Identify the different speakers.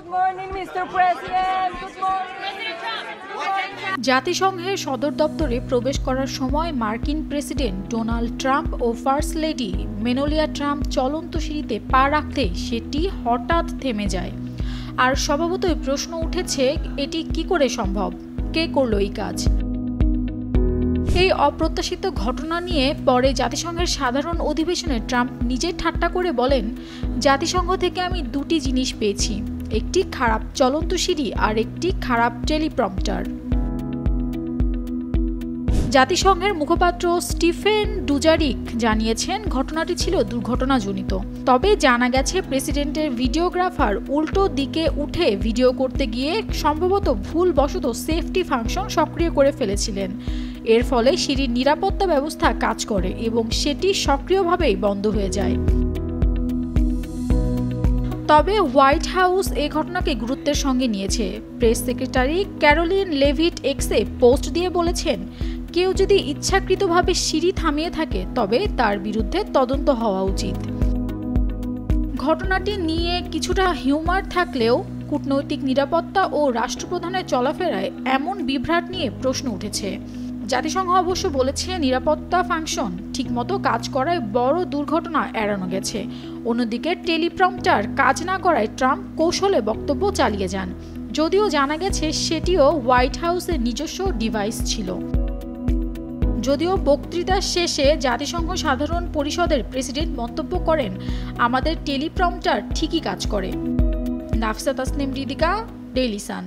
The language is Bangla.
Speaker 1: morning, Mr. President. Good morning.
Speaker 2: জাতিসংঘের সদর দপ্তরে প্রবেশ করার সময় মার্কিন প্রেসিডেন্ট ডোনাল্ড ট্রাম্প ও ফার্স্ট লেডি মেলানিয়া ট্রাম্প চলন্ত সিঁড়িতে পা রাখতে সেটি হঠাৎ থেমে যায়। আর স্বভাবতই প্রশ্ন উঠেছে, এটি কি করে সম্ভব? কে করল এই কাজ? এই অপ্রত্যাশিত ঘটনা নিয়ে পরে জাতিসংঘের সাধারণ অধিবেশনে ট্রাম্প নিজে ঠাট্টা করে বলেন, জাতিসংঘ থেকে আমি দুটি জিনিস পেয়েছি, একটি খারাপ চলন্ত সিঁড়ি আর একটি খারাপ টেলিপ্রম্পটার। জাতিসংঘের মুখপাত্র স্টিফেন ডুজারিক জানিয়েছেন, ঘটনাটি ছিল দুর্ঘটনাজনিত। তবে জানা গেছে প্রেসিডেন্টের ভিডিওগ্রাফার উল্টো দিকে উঠে ভিডিও করতে গিয়ে সম্ভবত ভুলবশত সেফটি ফাংশন সক্রিয় করে ফেলেছিলেন। এর ফলে সিঁড়ির নিরাপত্তা ব্যবস্থা কাজ করে এবং সেটি সক্রিয়ভাবেই বন্ধ হয়ে যায়। তবে হোয়াইট হাউস এই ঘটনাকে গুরুত্বের সঙ্গে নিয়েছে। প্রেস সেক্রেটারি ক্যারোলিন লেভিট এক্সে পোস্ট দিয়ে বলেছেন, কেউ যদি ইচ্ছাকৃতভাবে সিঁড়ি থামিয়ে থাকে তবে তার বিরুদ্ধে তদন্ত হওয়া উচিত। ঘটনাটি নিয়ে কিছুটা হিউমার থাকলেও কূটনৈতিক নিরাপত্তা ও রাষ্ট্রপ্রধানের চলাফেরায় এমন বিভ্রাট নিয়ে প্রশ্ন উঠেছে। জাতিসংঘ অবশ্য বলেছে, নিরাপত্তা ফাংশন ঠিকমতো কাজ করায় বড় দুর্ঘটনা এড়ানো গেছে। অন্যদিকে টেলিপ্রম্পটার কাজ না করায় ট্রাম্প কৌশলে বক্তব্য চালিয়ে যান, যদিও জানা গেছে সেটিও হোয়াইট হাউসের নিজস্ব ডিভাইস ছিল। যদিও বক্তৃতার শেষে জাতিসংঘ সাধারণ পরিষদের প্রেসিডেন্ট মন্তব্য করেন, আমাদের টেলিপ্রম্পটার ঠিকই কাজ করে। নাফসা তাসনিম রিদিকা, ডেইলি সান।